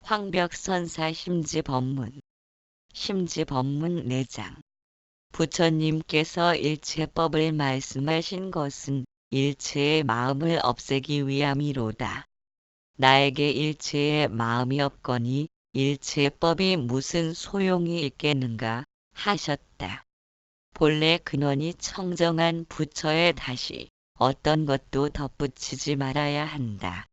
황벽선사 심지법문. 심지법문 4장. 부처님께서 일체법을 말씀하신 것은 일체의 마음을 없애기 위함이로다. 나에게 일체의 마음이 없거니 일체법이 무슨 소용이 있겠는가 하셨다. 본래 근원이 청정한 부처에 다시 어떤 것도 덧붙이지 말아야 한다.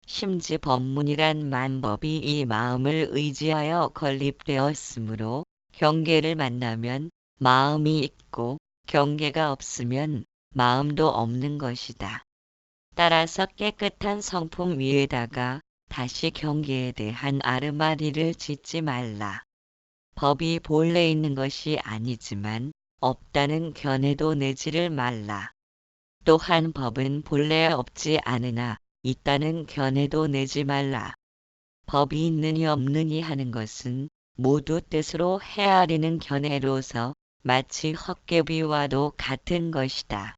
심지법문이란 만법이 이 마음을 의지하여 건립되었으므로 경계를 만나면 마음이 있고 경계가 없으면 마음도 없는 것이다. 따라서 깨끗한 성품 위에다가 다시 경계에 대한 아르마리를 짓지 말라. 법이 본래 있는 것이 아니지만 없다는 견해도 내지를 말라. 또한 법은 본래 없지 않으나 있다는 견해도 내지 말라. 법이 있느니 없느니 하는 것은 모두 뜻으로 헤아리는 견해로서 마치 헛개비와도 같은 것이다.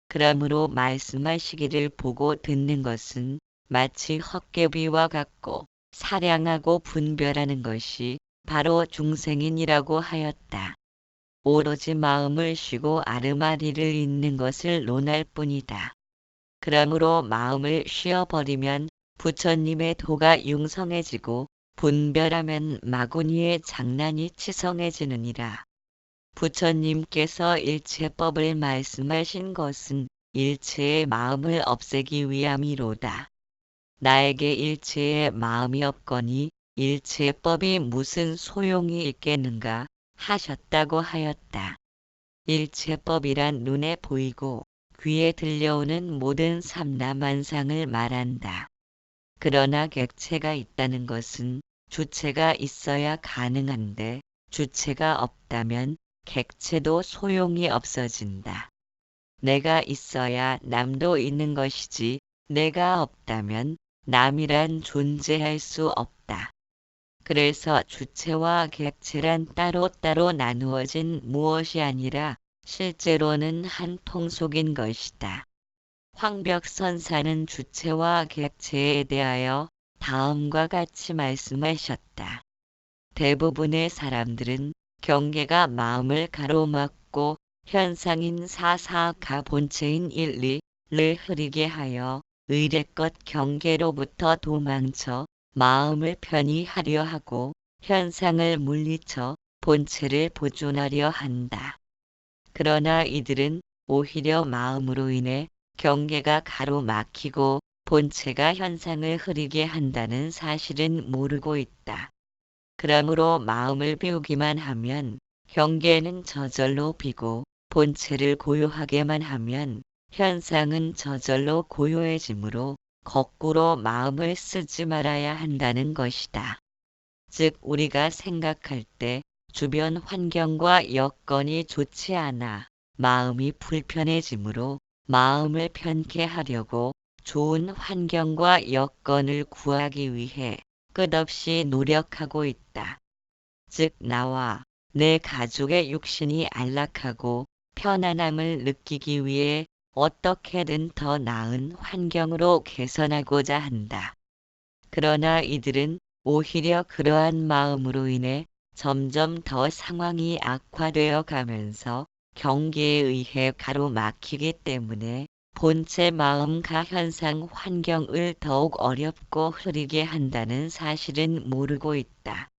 그러므로 말씀하시기를 보고 듣는 것은 마치 헛개비와 같고 사량하고 분별하는 것이 바로 중생인이라고 하였다. 오로지 마음을 쉬고 아르마리를 잇는 것을 논할 뿐이다. 그러므로 마음을 쉬어버리면 부처님의 도가 융성해지고 분별하면 마구니의 장난이 치성해지느니라. 부처님께서 일체법을 말씀하신 것은 일체의 마음을 없애기 위함이로다. 나에게 일체의 마음이 없거니 일체법이 무슨 소용이 있겠는가 하셨다고 하였다. 일체법이란 눈에 보이고 귀에 들려오는 모든 삼라만상을 말한다. 그러나 객체가 있다는 것은 주체가 있어야 가능한데 주체가 없다면 객체도 소용이 없어진다. 내가 있어야 남도 있는 것이지 내가 없다면 남이란 존재할 수 없다. 그래서 주체와 객체란 따로따로 나누어진 무엇이 아니라 실제로는 한 통속인 것이다. 황벽선사는 주체와 객체에 대하여 다음과 같이 말씀하셨다. 대부분의 사람들은 경계가 마음을 가로막고 현상인 사사가 본체인 일리를 흐리게 하여 의례껏 경계로부터 도망쳐 마음을 편히 하려 하고 현상을 물리쳐 본체를 보존하려 한다. 그러나 이들은 오히려 마음으로 인해 경계가 가로막히고 본체가 현상을 흐리게 한다는 사실은 모르고 있다. 그러므로 마음을 비우기만 하면 경계는 저절로 비고 본체를 고요하게만 하면 현상은 저절로 고요해지므로 거꾸로 마음을 쓰지 말아야 한다는 것이다. 즉 우리가 생각할 때 주변 환경과 여건이 좋지 않아 마음이 불편해지므로 마음을 편케 하려고 좋은 환경과 여건을 구하기 위해 끝없이 노력하고 있다. 즉 나와 내 가족의 육신이 안락하고 편안함을 느끼기 위해 어떻게든 더 나은 환경으로 개선하고자 한다. 그러나 이들은 오히려 그러한 마음으로 인해 점점 더 상황이 악화되어 가면서 경계에 의해 가로막히기 때문에 본체 마음과 현상 환경을 더욱 어렵고 흐리게 한다는 사실은 모르고 있다.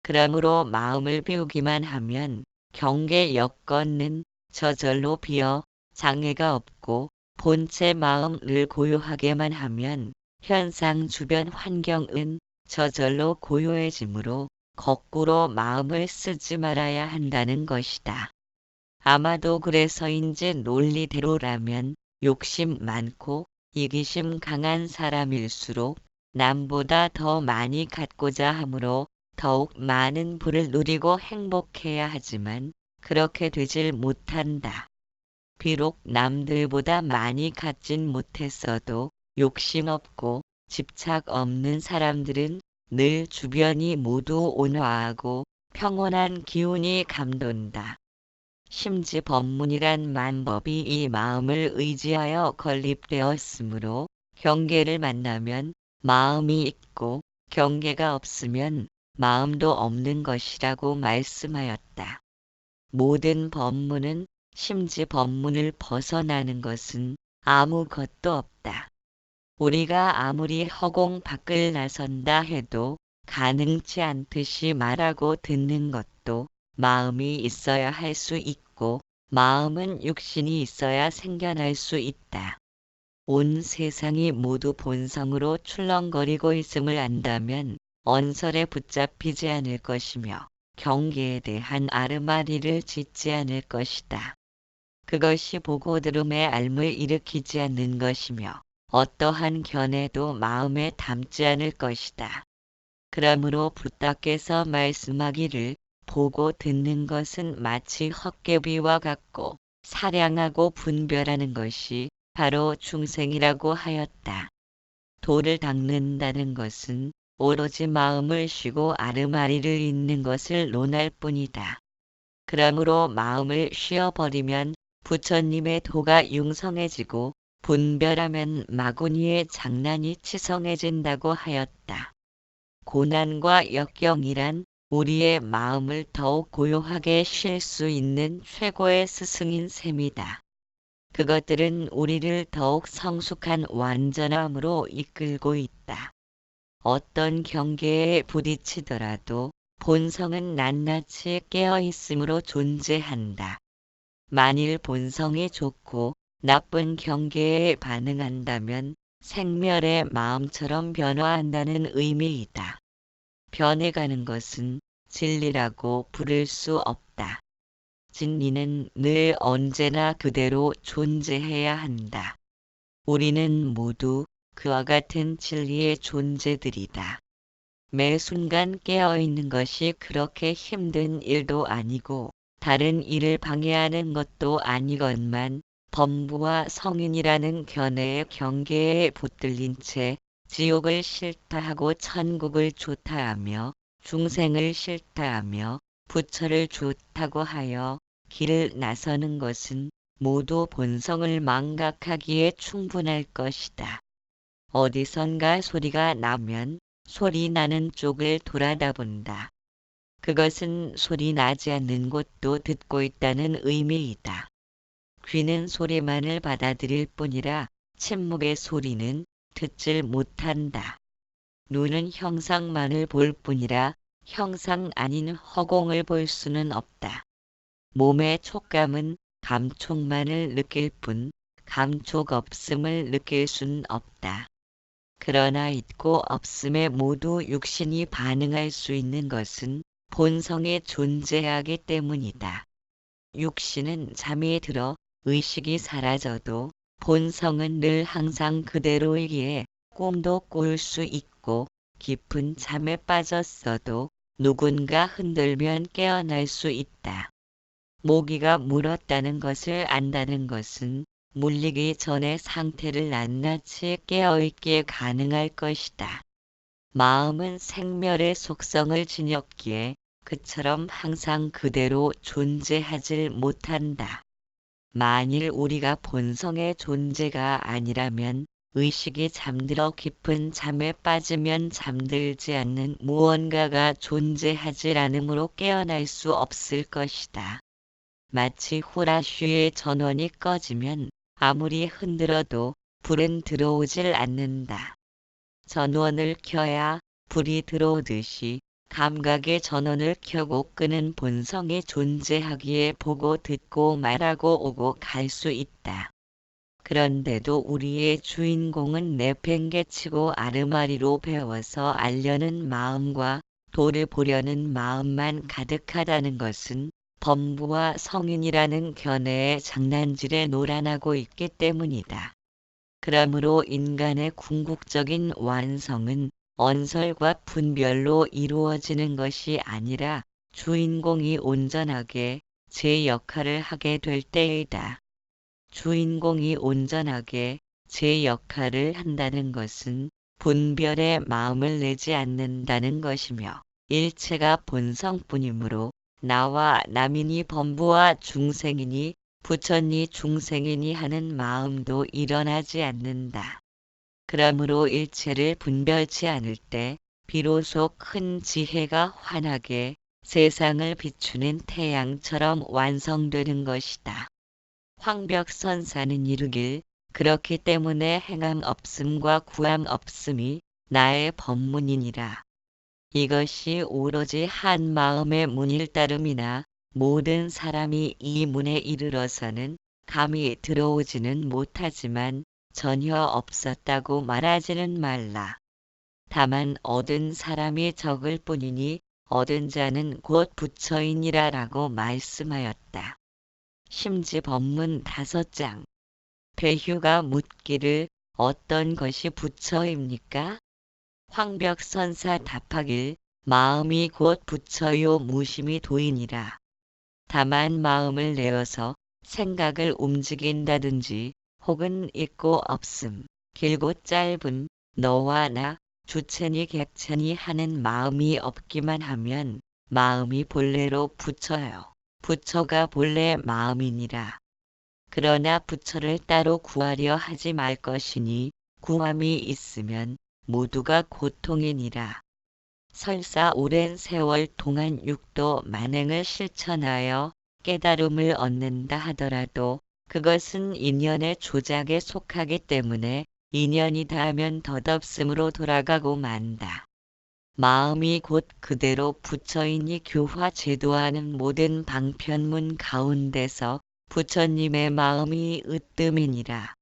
그러므로 마음을 비우기만 하면 경계 여건은 저절로 비어 장애가 없고 본체 마음을 고요하게만 하면 현상 주변 환경은 저절로 고요해지므로 거꾸로 마음을 쓰지 말아야 한다는 것이다. 아마도 그래서인지 논리대로라면 욕심 많고 이기심 강한 사람일수록 남보다 더 많이 갖고자 하므로 더욱 많은 부를 누리고 행복해야 하지만 그렇게 되질 못한다. 비록 남들보다 많이 갖진 못했어도 욕심 없고 집착 없는 사람들은 늘 주변이 모두 온화하고 평온한 기운이 감돈다. 심지법문이란 만법이 이 마음을 의지하여 건립되었으므로 경계를 만나면 마음이 있고 경계가 없으면 마음도 없는 것이라고 말씀하였다. 모든 법문은 심지 법문을 벗어나는 것은 아무것도 없다. 우리가 아무리 허공 밖을 나선다 해도 가능치 않듯이 말하고 듣는 것도 마음이 있어야 할 수 있고 마음은 육신이 있어야 생겨날 수 있다. 온 세상이 모두 본성으로 출렁거리고 있음을 안다면 언설에 붙잡히지 않을 것이며 경계에 대한 아르마리를 짓지 않을 것이다. 그것이 보고 들음의 앓음을 일으키지 않는 것이며 어떠한 견해도 마음에 담지 않을 것이다. 그러므로 부다께서 말씀하기를 보고 듣는 것은 마치 헛개비와 같고 사량하고 분별하는 것이 바로 중생이라고 하였다. 도를 닦는다는 것은 오로지 마음을 쉬고 아르마리를 잇는 것을 논할 뿐이다. 그러므로 마음을 쉬어버리면 부처님의 도가 융성해지고 분별하면 마구니의 장난이 치성해진다고 하였다. 고난과 역경이란 우리의 마음을 더욱 고요하게 쉴 수 있는 최고의 스승인 셈이다. 그것들은 우리를 더욱 성숙한 완전함으로 이끌고 있다. 어떤 경계에 부딪히더라도 본성은 낱낱이 깨어있음으로 존재한다. 만일 본성이 좋고 나쁜 경계에 반응한다면 생멸의 마음처럼 변화한다는 의미이다. 변해가는 것은 진리라고 부를 수 없다. 진리는 늘 언제나 그대로 존재해야 한다. 우리는 모두 그와 같은 진리의 존재들이다. 매 순간 깨어있는 것이 그렇게 힘든 일도 아니고 다른 일을 방해하는 것도 아니건만 범부와 성인이라는 견해의 경계에 붙들린 채 지옥을 싫다 하고 천국을 좋다 하며 중생을 싫다 하며 부처를 좋다고 하여 길을 나서는 것은 모두 본성을 망각하기에 충분할 것이다. 어디선가 소리가 나면 소리 나는 쪽을 돌아다 본다. 그것은 소리 나지 않는 곳도 듣고 있다는 의미이다. 귀는 소리만을 받아들일 뿐이라 침묵의 소리는 듣질 못한다. 눈은 형상만을 볼 뿐이라 형상 아닌 허공을 볼 수는 없다. 몸의 촉감은 감촉만을 느낄 뿐 감촉 없음을 느낄 수는 없다. 그러나 있고 없음에 모두 육신이 반응할 수 있는 것은 본성에 존재하기 때문이다. 육신은 잠이 들어 의식이 사라져도 본성은 늘 항상 그대로이기에 꿈도 꿀 수 있고 깊은 잠에 빠졌어도 누군가 흔들면 깨어날 수 있다. 모기가 물었다는 것을 안다는 것은 물리기 전의 상태를 낱낱이 깨어있기에 가능할 것이다. 마음은 생멸의 속성을 지녔기에 그처럼 항상 그대로 존재하질 못한다. 만일 우리가 본성의 존재가 아니라면 의식이 잠들어 깊은 잠에 빠지면 잠들지 않는 무언가가 존재하지 않으므로 깨어날 수 없을 것이다. 마치 후라쉬의 전원이 꺼지면 아무리 흔들어도 불은 들어오질 않는다. 전원을 켜야 불이 들어오듯이 감각의 전원을 켜고 끄는 본성이 존재하기에 보고 듣고 말하고 오고 갈 수 있다. 그런데도 우리의 주인공은 내팽개치고 아르마리로 배워서 알려는 마음과 도를 보려는 마음만 가득하다는 것은 범부와 성인이라는 견해의 장난질에 노란하고 있기 때문이다. 그러므로 인간의 궁극적인 완성은 언설과 분별로 이루어지는 것이 아니라 주인공이 온전하게 제 역할을 하게 될 때이다. 주인공이 온전하게 제 역할을 한다는 것은 분별의 마음을 내지 않는다는 것이며 일체가 본성뿐이므로 나와 남이니 범부와 중생이니 부처니 중생이니 하는 마음도 일어나지 않는다. 그러므로 일체를 분별치 않을 때 비로소 큰 지혜가 환하게 세상을 비추는 태양처럼 완성되는 것이다. 황벽선사는 이르길 그렇기 때문에 행함 없음과 구함 없음이 나의 법문이니라. 이것이 오로지 한 마음의 문일 따름이나 모든 사람이 이 문에 이르러서는 감히 들어오지는 못하지만 전혀 없었다고 말하지는 말라. 다만 얻은 사람이 적을 뿐이니 얻은 자는 곧 부처이니라 라고 말씀하였다. 심지 법문 5장. 배휴가 묻기를 어떤 것이 부처입니까? 황벽선사 답하길 마음이 곧 부처요 무심이 도이니라. 다만 마음을 내어서 생각을 움직인다든지 혹은 있고 없음, 길고 짧음, 너와 나, 주체니 객체니 하는 마음이 없기만 하면 마음이 본래로 부처요. 부처가 본래 마음이니라. 그러나 부처를 따로 구하려 하지 말 것이니 구함이 있으면 모두가 고통이니라. 설사 오랜 세월 동안 육도 만행을 실천하여 깨달음을 얻는다 하더라도 그것은 인연의 조작에 속하기 때문에 인연이 닿으면 덧없음으로 돌아가고 만다. 마음이 곧 그대로 부처이니 교화 제도하는 모든 방편문 가운데서 부처님의 마음이 으뜸이니라.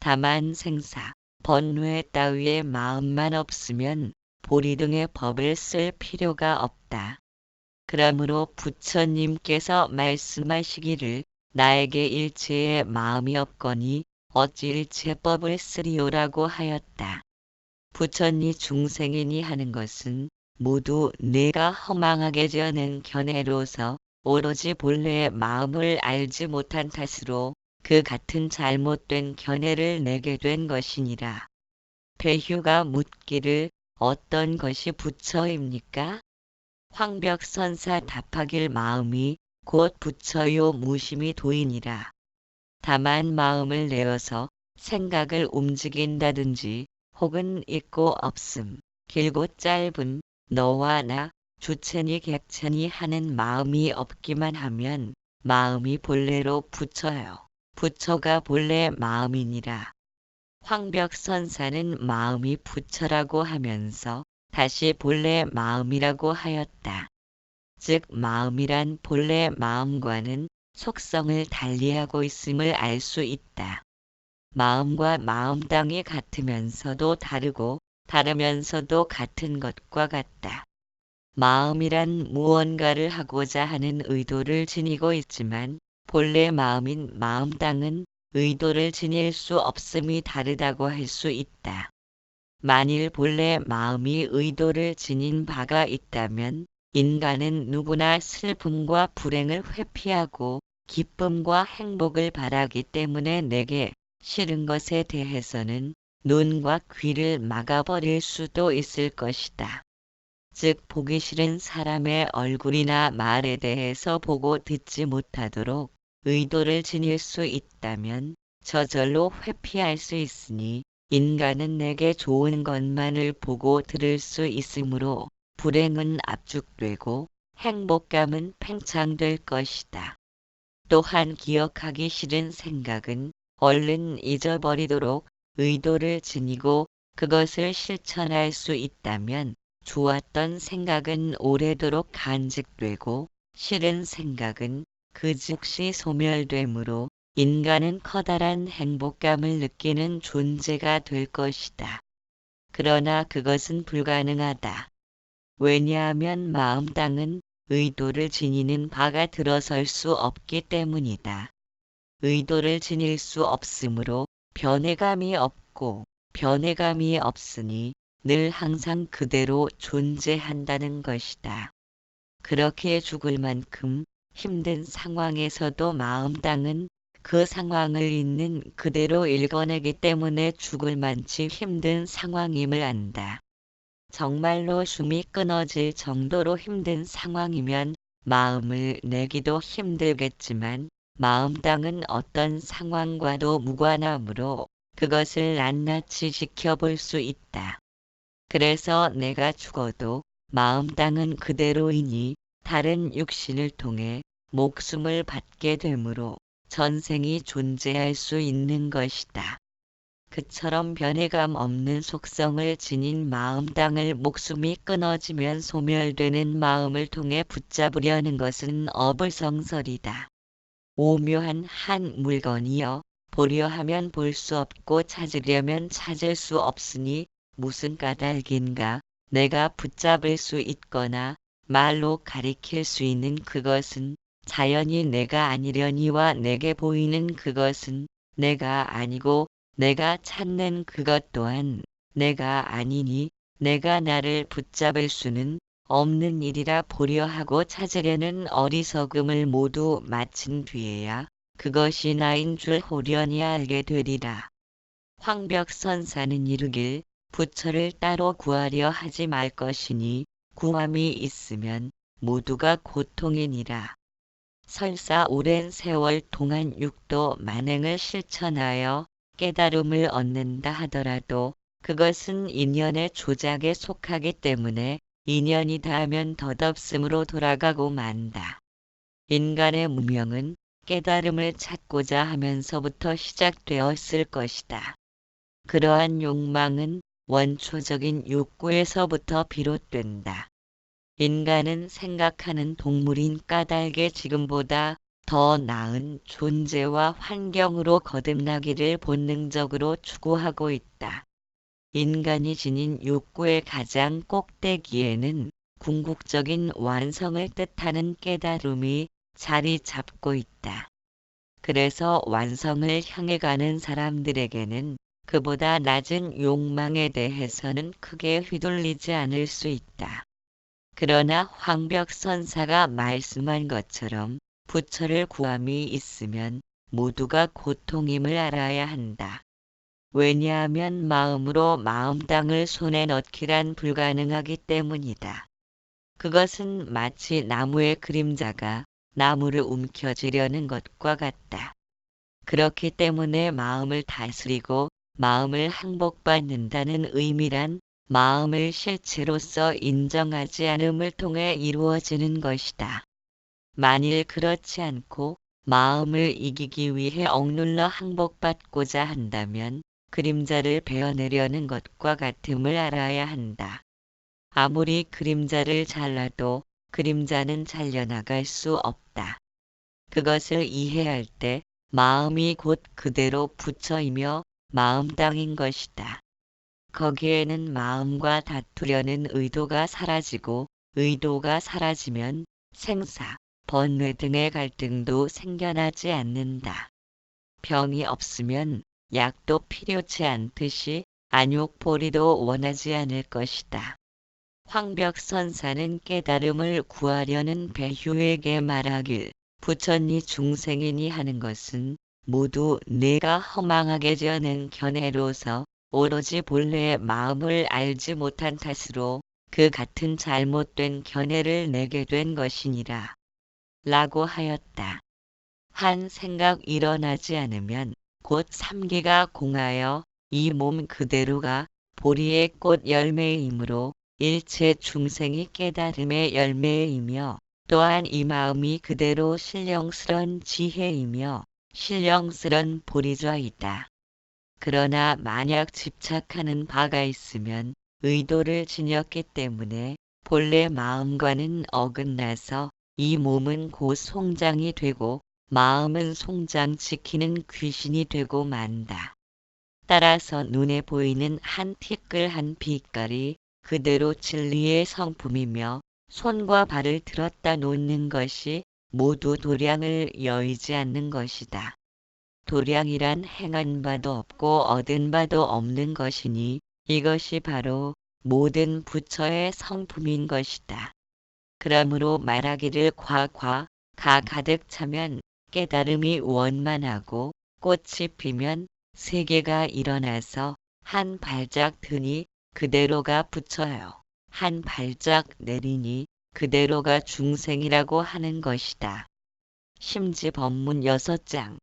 다만 생사, 번뇌 따위의 마음만 없으면 보리 등의 법을 쓸 필요가 없다. 그러므로 부처님께서 말씀하시기를 나에게 일체의 마음이 없거니 어찌 일체법을 쓰리오라고 하였다. 부처니 중생이니 하는 것은 모두 내가 허망하게 지어낸 견해로서 오로지 본래의 마음을 알지 못한 탓으로 그 같은 잘못된 견해를 내게 된 것이니라. 배휴가 묻기를 어떤 것이 부처입니까? 황벽선사 답하길 마음이 곧 부처요 무심이 도이니라. 다만 마음을 내어서 생각을 움직인다든지 혹은 있고 없음, 길고 짧음, 너와 나, 주체니 객체니 하는 마음이 없기만 하면 마음이 본래로 부처요. 부처가 본래 마음이니라. 황벽선사는 마음이 부처라고 하면서 다시 본래 마음이라고 하였다. 즉 마음이란 본래 마음과는 속성을 달리하고 있음을 알 수 있다. 마음과 마음땅이 같으면서도 다르고 다르면서도 같은 것과 같다. 마음이란 무언가를 하고자 하는 의도를 지니고 있지만 본래 마음인 마음땅은 의도를 지닐 수 없음이 다르다고 할 수 있다. 만일 본래 마음이 의도를 지닌 바가 있다면 인간은 누구나 슬픔과 불행을 회피하고 기쁨과 행복을 바라기 때문에 내게 싫은 것에 대해서는 눈과 귀를 막아버릴 수도 있을 것이다. 즉 보기 싫은 사람의 얼굴이나 말에 대해서 보고 듣지 못하도록 의도를 지닐 수 있다면 저절로 회피할 수 있으니 인간은 내게 좋은 것만을 보고 들을 수 있으므로 불행은 압축되고 행복감은 팽창될 것이다. 또한 기억하기 싫은 생각은 얼른 잊어버리도록 의도를 지니고 그것을 실천할 수 있다면 좋았던 생각은 오래도록 간직되고 싫은 생각은 그 즉시 소멸되므로 인간은 커다란 행복감을 느끼는 존재가 될 것이다. 그러나 그것은 불가능하다. 왜냐하면 마음땅은 의도를 지니는 바가 들어설 수 없기 때문이다. 의도를 지닐 수 없으므로 변해감이 없고 변해감이 없으니 늘 항상 그대로 존재한다는 것이다. 그렇게 죽을 만큼 힘든 상황에서도 마음땅은 그 상황을 있는 그대로 읽어내기 때문에 죽을 만치 힘든 상황임을 안다. 정말로 숨이 끊어질 정도로 힘든 상황이면 마음을 내기도 힘들겠지만 마음땅은 어떤 상황과도 무관하므로 그것을 낱낱이 지켜볼 수 있다. 그래서 내가 죽어도 마음 땅은 그대로이니 다른 육신을 통해 목숨을 받게 되므로 전생이 존재할 수 있는 것이다. 그처럼 변해감 없는 속성을 지닌 마음 땅을 목숨이 끊어지면 소멸되는 마음을 통해 붙잡으려는 것은 어불성설이다. 오묘한 한 물건이여 보려 하면 볼 수 없고 찾으려면 찾을 수 없으니 무슨 까닭인가. 내가 붙잡을 수 있거나 말로 가리킬 수 있는 그것은 자연히 내가 아니려니와 내게 보이는 그것은 내가 아니고 내가 찾는 그것 또한 내가 아니니 내가 나를 붙잡을 수는 없는 일이라 보려 하고 찾으려는 어리석음을 모두 마친 뒤에야 그것이 나인 줄 호련히 알게 되리라. 황벽선사는 이르길 부처를 따로 구하려 하지 말 것이니 구함이 있으면 모두가 고통이니라. 설사 오랜 세월 동안 육도 만행을 실천하여 깨달음을 얻는다 하더라도 그것은 인연의 조작에 속하기 때문에 인연이 닿으면 덧없음으로 돌아가고 만다. 인간의 무명은 깨달음을 찾고자 하면서부터 시작되었을 것이다. 그러한 욕망은 원초적인 욕구에서부터 비롯된다. 인간은 생각하는 동물인 까닭에 지금보다 더 나은 존재와 환경으로 거듭나기를 본능적으로 추구하고 있다. 인간이 지닌 욕구의 가장 꼭대기에는 궁극적인 완성을 뜻하는 깨달음이 자리 잡고 있다. 그래서 완성을 향해 가는 사람들에게는 그보다 낮은 욕망에 대해서는 크게 휘둘리지 않을 수 있다. 그러나 황벽선사가 말씀한 것처럼 부처를 구함이 있으면 모두가 고통임을 알아야 한다. 왜냐하면 마음으로 마음 땅을 손에 넣기란 불가능하기 때문이다. 그것은 마치 나무의 그림자가 나무를 움켜쥐려는 것과 같다. 그렇기 때문에 마음을 다스리고 마음을 항복받는다는 의미란 마음을 실체로서 인정하지 않음을 통해 이루어지는 것이다. 만일 그렇지 않고 마음을 이기기 위해 억눌러 항복받고자 한다면 그림자를 베어내려는 것과 같음을 알아야 한다. 아무리 그림자를 잘라도 그림자는 잘려나갈 수 없다. 그것을 이해할 때 마음이 곧 그대로 부처이며 마음 땅인 것이다. 거기에는 마음과 다투려는 의도가 사라지고 의도가 사라지면 생사, 번뇌 등의 갈등도 생겨나지 않는다. 병이 없으면 약도 필요치 않듯이 안욕보리도 원하지 않을 것이다. 황벽선사는 깨달음을 구하려는 배휴에게 말하길 부처니 중생이니 하는 것은 모두 내가 허망하게 지어낸 견해로서 오로지 본래의 마음을 알지 못한 탓으로 그 같은 잘못된 견해를 내게 된 것이니라. 라고 하였다. 한 생각 일어나지 않으면 곧 삼기가 공하여 이 몸 그대로가 보리의 꽃 열매이므로 일체 중생이 깨달음의 열매이며 또한 이 마음이 그대로 신령스런 지혜이며 신령스런 보리좌이다. 그러나 만약 집착하는 바가 있으면 의도를 지녔기 때문에 본래 마음과는 어긋나서 이 몸은 곧 송장이 되고 마음은 송장 지키는 귀신이 되고 만다. 따라서 눈에 보이는 한 티끌한 빛깔이 그대로 진리의 성품이며 손과 발을 들었다 놓는 것이 모두 도량을 여의지 않는 것이다. 도량이란 행한 바도 없고 얻은 바도 없는 것이니 이것이 바로 모든 부처의 성품인 것이다. 그러므로 말하기를 가 가득 차면 깨달음이 원만하고 꽃이 피면 세계가 일어나서 한 발짝 드니 그대로가 부처요. 한 발짝 내리니 그대로가 중생이라고 하는 것이다. 심지 법문 6장.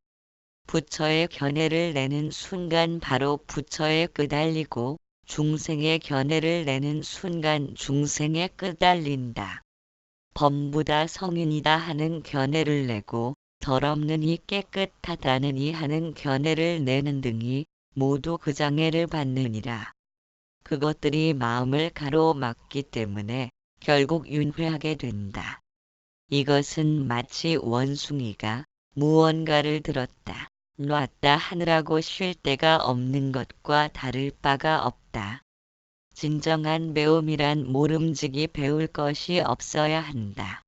부처의 견해를 내는 순간 바로 부처에 끄달리고 중생의 견해를 내는 순간 중생에 끄달린다. 범부다 성인이다 하는 견해를 내고 더럽느니 깨끗하다느니 하는 견해를 내는 등이 모두 그 장애를 받느니라. 그것들이 마음을 가로막기 때문에 결국 윤회하게 된다. 이것은 마치 원숭이가 무언가를 들었다, 놨다 하느라고 쉴 데가 없는 것과 다를 바가 없다. 진정한 배움이란 모름지기 배울 것이 없어야 한다.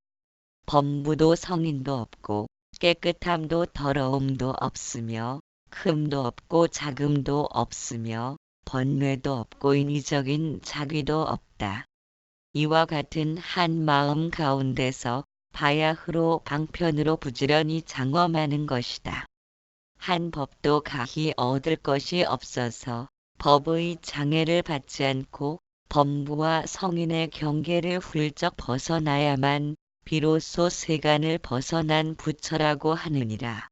범부도 성인도 없고 깨끗함도 더러움도 없으며 흠도 없고 작음도 없으며 번뇌도 없고 인위적인 자귀도 없다. 이와 같은 한 마음 가운데서 바야흐로 방편으로 부지런히 장엄하는 것이다. 한 법도 가히 얻을 것이 없어서 법의 장애를 받지 않고 범부와 성인의 경계를 훌쩍 벗어나야만 비로소 세간을 벗어난 부처라고 하느니라.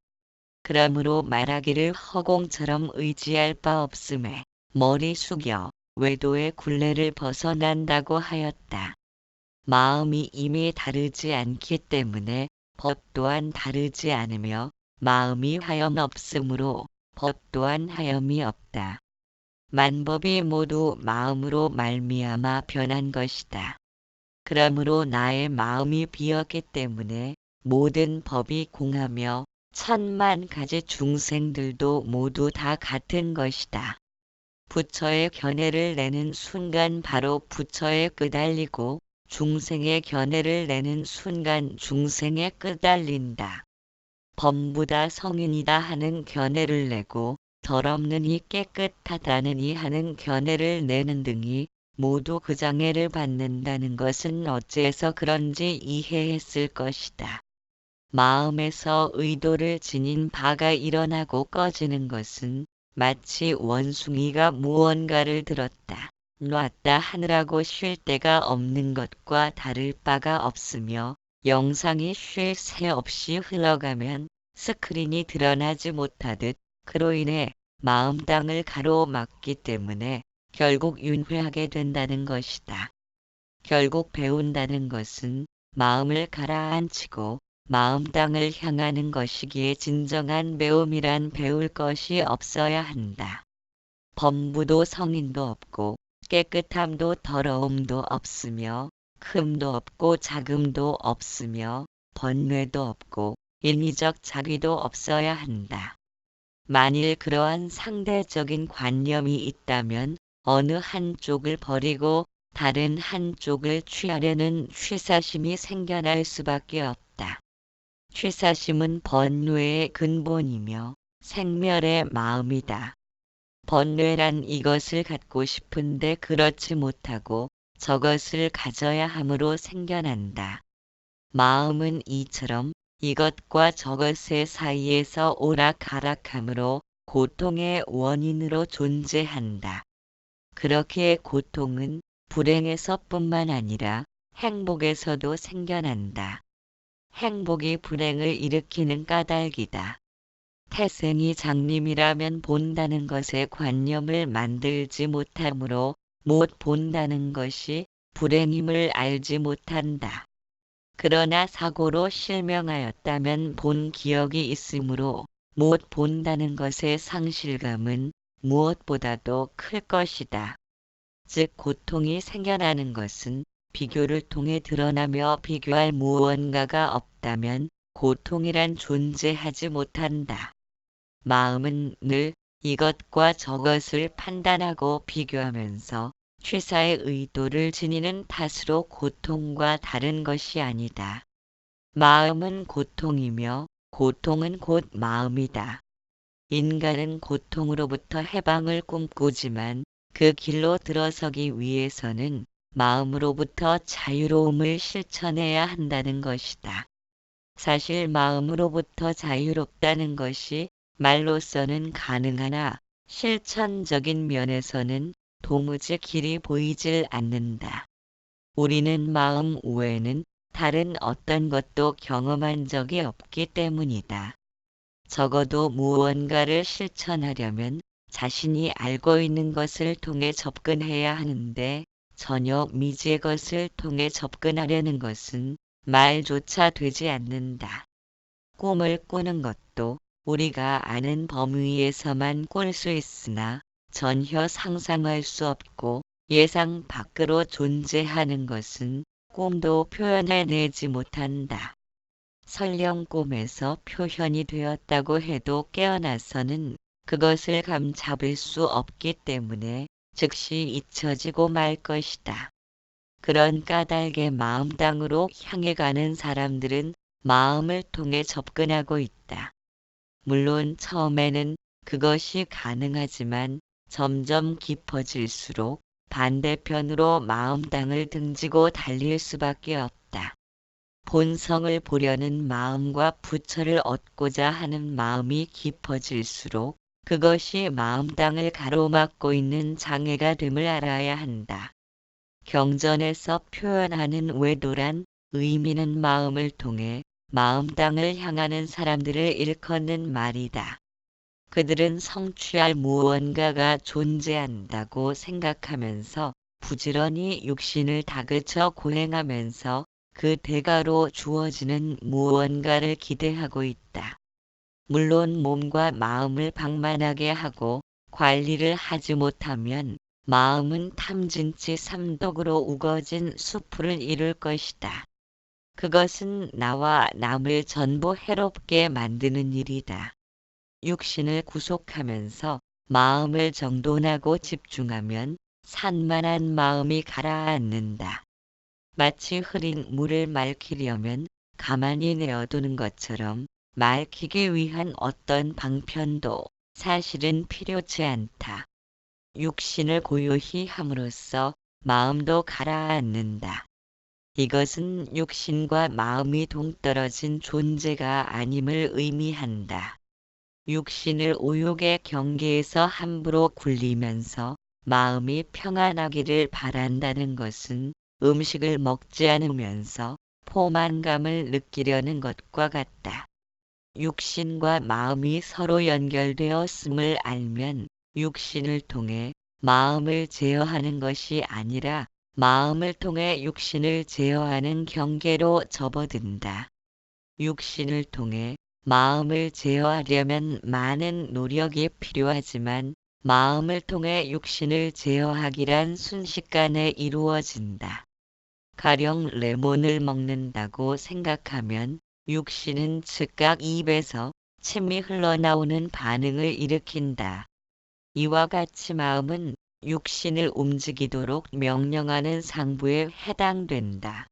그러므로 말하기를 허공처럼 의지할 바 없음에 머리 숙여 외도의 굴레를 벗어난다고 하였다. 마음이 이미 다르지 않기 때문에 법 또한 다르지 않으며 마음이 하염없으므로 법 또한 하염이 없다. 만법이 모두 마음으로 말미암아 변한 것이다. 그러므로 나의 마음이 비었기 때문에 모든 법이 공하며 천만 가지 중생들도 모두 다 같은 것이다. 부처의 견해를 내는 순간 바로 부처에 끄달리고 중생의 견해를 내는 순간 중생에 끄달린다. 범부다 성인이다 하는 견해를 내고 더럽느니 깨끗하다느니 하는 견해를 내는 등이 모두 그 장애를 받는다는 것은 어째서 그런지 이해했을 것이다. 마음에서 의도를 지닌 바가 일어나고 꺼지는 것은 마치 원숭이가 무언가를 들었다, 놨다 하느라고 쉴 데가 없는 것과 다를 바가 없으며 영상이 쉴 새 없이 흘러가면 스크린이 드러나지 못하듯 그로 인해 마음 땅을 가로막기 때문에 결국 윤회하게 된다는 것이다. 결국 배운다는 것은 마음을 가라앉히고 마음 땅을 향하는 것이기에 진정한 배움이란 배울 것이 없어야 한다. 범부도 성인도 없고 깨끗함도 더러움도 없으며 흠도 없고 작음도 없으며 번뇌도 없고 인위적 자귀도 없어야 한다. 만일 그러한 상대적인 관념이 있다면 어느 한쪽을 버리고 다른 한쪽을 취하려는 취사심이 생겨날 수밖에 없다. 취사심은 번뇌의 근본이며 생멸의 마음이다. 번뇌란 이것을 갖고 싶은데 그렇지 못하고 저것을 가져야 함으로 생겨난다. 마음은 이처럼 이것과 저것의 사이에서 오락가락함으로 고통의 원인으로 존재한다. 그렇게 고통은 불행에서뿐만 아니라 행복에서도 생겨난다. 행복이 불행을 일으키는 까닭이다. 태생이 장님이라면 본다는 것에 관념을 만들지 못하므로 못 본다는 것이 불행임을 알지 못한다. 그러나 사고로 실명하였다면 본 기억이 있으므로 못 본다는 것의 상실감은 무엇보다도 클 것이다. 즉 고통이 생겨나는 것은 비교를 통해 드러나며 비교할 무언가가 없다면 고통이란 존재하지 못한다. 마음은 늘 이것과 저것을 판단하고 비교하면서 취사의 의도를 지니는 탓으로 고통과 다른 것이 아니다. 마음은 고통이며 고통은 곧 마음이다. 인간은 고통으로부터 해방을 꿈꾸지만 그 길로 들어서기 위해서는 마음으로부터 자유로움을 실천해야 한다는 것이다. 사실 마음으로부터 자유롭다는 것이 말로서는 가능하나 실천적인 면에서는 도무지 길이 보이질 않는다. 우리는 마음 외에는 다른 어떤 것도 경험한 적이 없기 때문이다. 적어도 무언가를 실천하려면 자신이 알고 있는 것을 통해 접근해야 하는데 전혀 미지의 것을 통해 접근하려는 것은 말조차 되지 않는다. 꿈을 꾸는 것도 우리가 아는 범위에서만 꿀 수 있으나 전혀 상상할 수 없고 예상 밖으로 존재하는 것은 꿈도 표현해내지 못한다. 설령 꿈에서 표현이 되었다고 해도 깨어나서는 그것을 감잡을 수 없기 때문에 즉시 잊혀지고 말 것이다. 그런 까닭의 마음 땅으로 향해 가는 사람들은 마음을 통해 접근하고 있다. 물론 처음에는 그것이 가능하지만 점점 깊어질수록 반대편으로 마음 땅을 등지고 달릴 수밖에 없다. 본성을 보려는 마음과 부처를 얻고자 하는 마음이 깊어질수록 그것이 마음 땅을 가로막고 있는 장애가 됨을 알아야 한다. 경전에서 표현하는 외도란 의미는 마음을 통해 마음 땅을 향하는 사람들을 일컫는 말이다. 그들은 성취할 무언가가 존재한다고 생각하면서 부지런히 육신을 다그쳐 고행하면서 그 대가로 주어지는 무언가를 기대하고 있다. 물론 몸과 마음을 방만하게 하고 관리를 하지 못하면 마음은 탐진치 삼독으로 우거진 수풀을 이룰 것이다. 그것은 나와 남을 전부 해롭게 만드는 일이다. 육신을 구속하면서 마음을 정돈하고 집중하면 산만한 마음이 가라앉는다. 마치 흐린 물을 맑히려면 가만히 내어두는 것처럼 맑히기 위한 어떤 방편도 사실은 필요치 않다. 육신을 고요히 함으로써 마음도 가라앉는다. 이것은 육신과 마음이 동떨어진 존재가 아님을 의미한다. 육신을 오욕의 경계에서 함부로 굴리면서 마음이 평안하기를 바란다는 것은 음식을 먹지 않으면서 포만감을 느끼려는 것과 같다. 육신과 마음이 서로 연결되었음을 알면 육신을 통해 마음을 제어하는 것이 아니라 마음을 통해 육신을 제어하는 경계로 접어든다. 육신을 통해 마음을 제어하려면 많은 노력이 필요하지만 마음을 통해 육신을 제어하기란 순식간에 이루어진다. 가령 레몬을 먹는다고 생각하면 육신은 즉각 입에서 침이 흘러나오는 반응을 일으킨다. 이와 같이 마음은 육신을 움직이도록 명령하는 상부에 해당된다.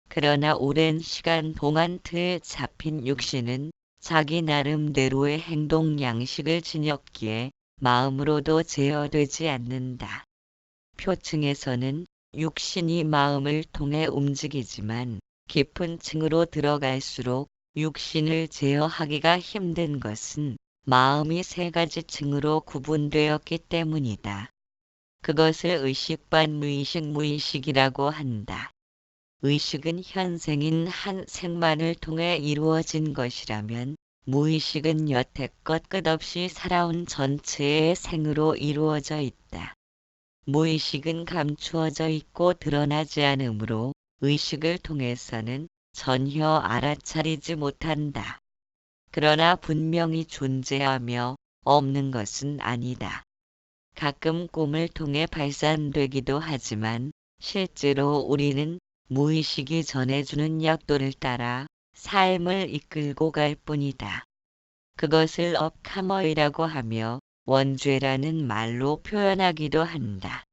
그러나 오랜 시간 동안 틀에 잡힌 육신은 자기 나름대로의 행동 양식을 지녔기에 마음으로도 제어되지 않는다. 표층에서는 육신이 마음을 통해 움직이지만 깊은 층으로 들어갈수록 육신을 제어하기가 힘든 것은 마음이 세 가지 층으로 구분되었기 때문이다. 그것을 의식반 무의식 무의식이라고 한다. 의식은 현생인 한 생만을 통해 이루어진 것이라면 무의식은 여태껏 끝없이 살아온 전체의 생으로 이루어져 있다. 무의식은 감추어져 있고 드러나지 않으므로 의식을 통해서는 전혀 알아차리지 못한다. 그러나 분명히 존재하며 없는 것은 아니다. 가끔 꿈을 통해 발산되기도 하지만 실제로 우리는 무의식이 전해주는 약도를 따라 삶을 이끌고 갈 뿐이다. 그것을 업카머이라고 하며 원죄라는 말로 표현하기도 한다.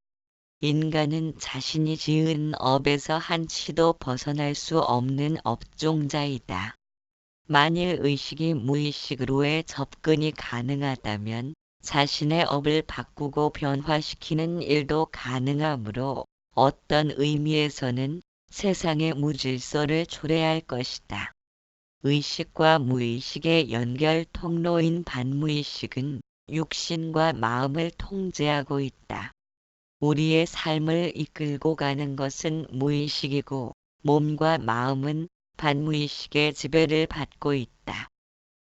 인간은 자신이 지은 업에서 한치도 벗어날 수 없는 업종자이다. 만일 의식이 무의식으로의 접근이 가능하다면 자신의 업을 바꾸고 변화시키는 일도 가능하므로 어떤 의미에서는 세상의 무질서를 초래할 것이다. 의식과 무의식의 연결 통로인 반무의식은 육신과 마음을 통제하고 있다. 우리의 삶을 이끌고 가는 것은 무의식이고 몸과 마음은 반무의식의 지배를 받고 있다.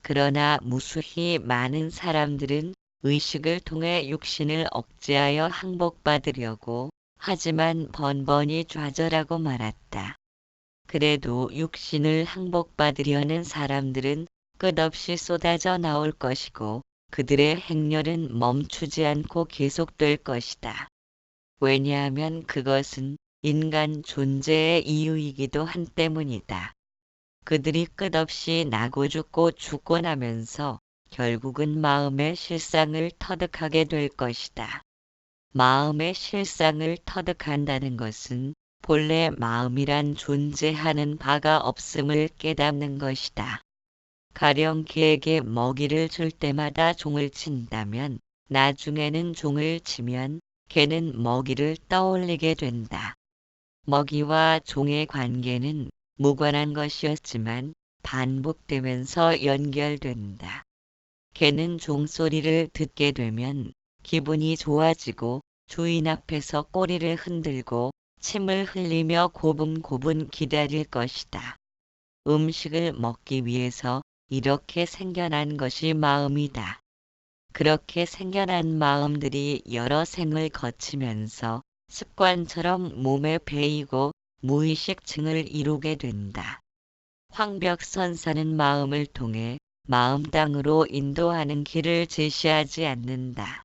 그러나 무수히 많은 사람들은 의식을 통해 육신을 억제하여 항복받으려고 하지만 번번이 좌절하고 말았다. 그래도 육신을 항복받으려는 사람들은 끝없이 쏟아져 나올 것이고 그들의 행렬은 멈추지 않고 계속될 것이다. 왜냐하면 그것은 인간 존재의 이유이기도 한 때문이다. 그들이 끝없이 나고 죽고 나면서 결국은 마음의 실상을 터득하게 될 것이다. 마음의 실상을 터득한다는 것은 본래 마음이란 존재하는 바가 없음을 깨닫는 것이다. 가령 개에게 먹이를 줄 때마다 종을 친다면 나중에는 종을 치면 개는 먹이를 떠올리게 된다. 먹이와 종의 관계는 무관한 것이었지만 반복되면서 연결된다. 개는 종소리를 듣게 되면 기분이 좋아지고 주인 앞에서 꼬리를 흔들고 침을 흘리며 고분고분 기다릴 것이다. 음식을 먹기 위해서 이렇게 생겨난 것이 마음이다. 그렇게 생겨난 마음들이 여러 생을 거치면서 습관처럼 몸에 배이고 무의식층을 이루게 된다. 황벽선사는 마음을 통해 마음 땅으로 인도하는 길을 제시하지 않는다.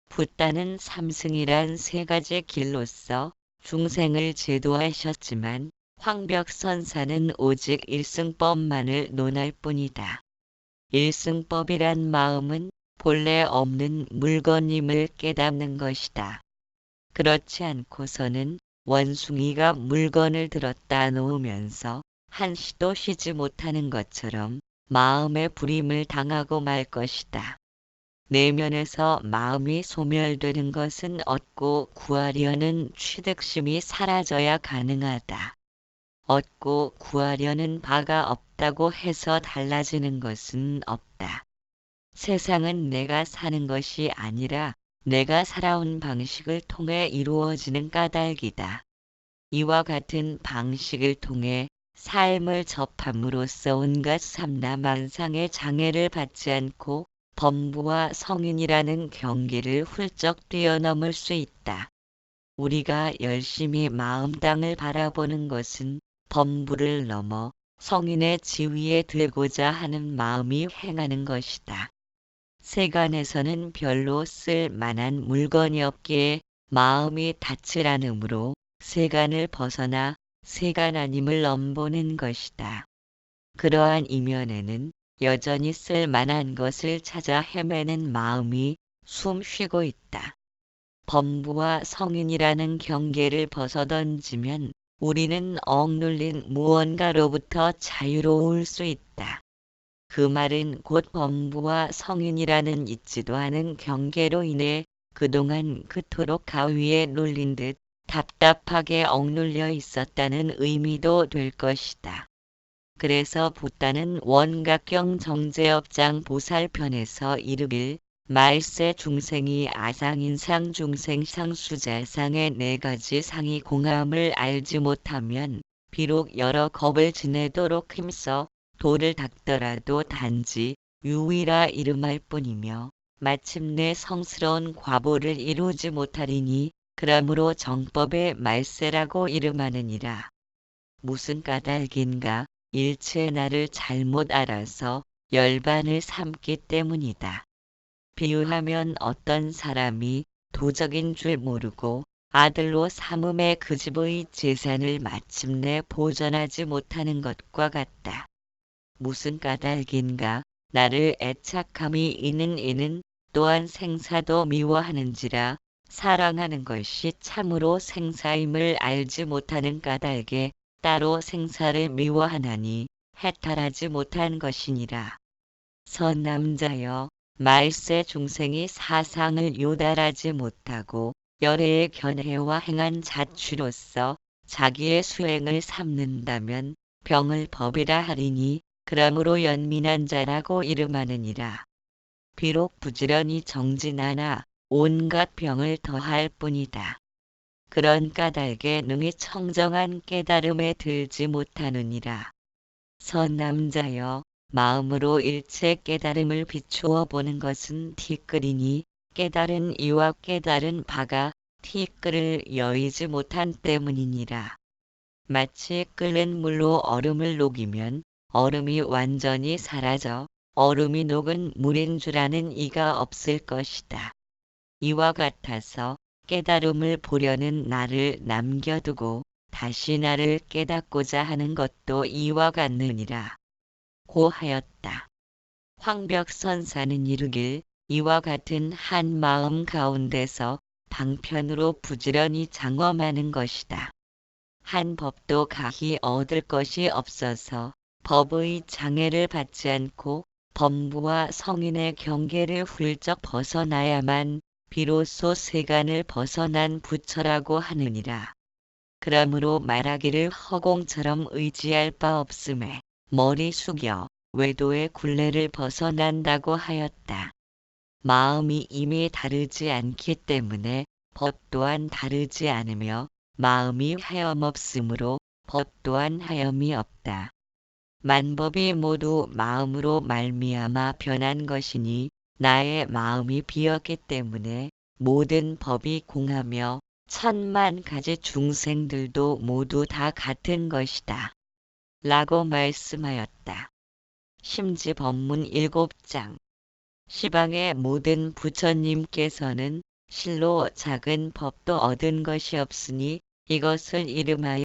붓다는 삼승이란 세 가지 길로서 중생을 제도하셨지만 황벽선사는 오직 일승법만을 논할 뿐이다. 일승법이란 마음은 본래 없는 물건임을 깨닫는 것이다. 그렇지 않고서는 원숭이가 물건을 들었다 놓으면서 한시도 쉬지 못하는 것처럼 마음의 불임을 당하고 말 것이다. 내면에서 마음이 소멸되는 것은 얻고 구하려는 취득심이 사라져야 가능하다. 얻고 구하려는 바가 없다고 해서 달라지는 것은 없다. 세상은 내가 사는 것이 아니라 내가 살아온 방식을 통해 이루어지는 까닭이다. 이와 같은 방식을 통해 삶을 접함으로써 온갖 삼라만상의 장애를 받지 않고 범부와 성인이라는 경계를 훌쩍 뛰어넘을 수 있다. 우리가 열심히 마음 땅을 바라보는 것은 범부를 넘어 성인의 지위에 들고자 하는 마음이 행하는 것이다. 세간에서는 별로 쓸 만한 물건이 없기에 마음이 닻을 안으므로 세간을 벗어나 세간 아님을 넘보는 것이다. 그러한 이면에는 여전히 쓸 만한 것을 찾아 헤매는 마음이 숨 쉬고 있다. 범부와 성인이라는 경계를 벗어던지면 우리는 억눌린 무언가로부터 자유로울 수 있다. 그 말은 곧 범부와 성인이라는 있지도 않은 경계로 인해 그동안 그토록 가위에 눌린 듯 답답하게 억눌려 있었다는 의미도 될 것이다. 그래서 붓다는 원각경 정제업장 보살편에서 이르길 말세 중생이 아상인상 중생상 수자상의 네 가지 상이 공함을 알지 못하면 비록 여러 겁을 지내도록 힘써 돌을 닦더라도 단지 유위라 이름할 뿐이며 마침내 성스러운 과보를 이루지 못하리니 그러므로 정법의 말세라고 이름하느니라. 무슨 까닭인가? 일체 나를 잘못 알아서 열반을 삼기 때문이다. 비유하면 어떤 사람이 도적인 줄 모르고 아들로 삼음에 그 집의 재산을 마침내 보전하지 못하는 것과 같다. 무슨 까닭인가? 나를 애착함이 있는 이는 또한 생사도 미워하는지라 사랑하는 것이 참으로 생사임을 알지 못하는 까닭에 따로 생사를 미워하나니 해탈하지 못한 것이니라. 선남자여, 말세 중생이 사상을 요달하지 못하고 열애의 견해와 행한 자취로서 자기의 수행을 삼는다면 병을 법이라 하리니 그러므로 연민한 자라고 이름하느니라. 비록 부지런히 정진하나 온갖 병을 더할 뿐이다. 그런 까닭에 능히 청정한 깨달음에 들지 못하느니라. 선남자여, 마음으로 일체 깨달음을 비추어 보는 것은 티끌이니 깨달은 이와 깨달은 바가 티끌을 여의지 못한 때문이니라. 마치 끓는 물로 얼음을 녹이면 얼음이 완전히 사라져 얼음이 녹은 물인 줄 아는 이가 없을 것이다. 이와 같아서 깨달음을 보려는 나를 남겨두고 다시 나를 깨닫고자 하는 것도 이와 같느니라. 고하였다. 황벽선사는 이르길 이와 같은 한 마음 가운데서 방편으로 부지런히 장엄하는 것이다. 한 법도 가히 얻을 것이 없어서 법의 장애를 받지 않고 범부와 성인의 경계를 훌쩍 벗어나야만 비로소 세간을 벗어난 부처라고 하느니라. 그러므로 말하기를 허공처럼 의지할 바 없음에 머리 숙여 외도의 굴레를 벗어난다고 하였다. 마음이 이미 다르지 않기 때문에 법 또한 다르지 않으며 마음이 하염없으므로 법 또한 하염이 없다. 만법이 모두 마음으로 말미암아 변한 것이니 나의 마음이 비었기 때문에 모든 법이 공하며 천만 가지 중생들도 모두 다 같은 것이다. 라고 말씀하였다. 심지법문 7장. 시방의 모든 부처님께서는 실로 작은 법도 얻은 것이 없으니 이것을 이름하여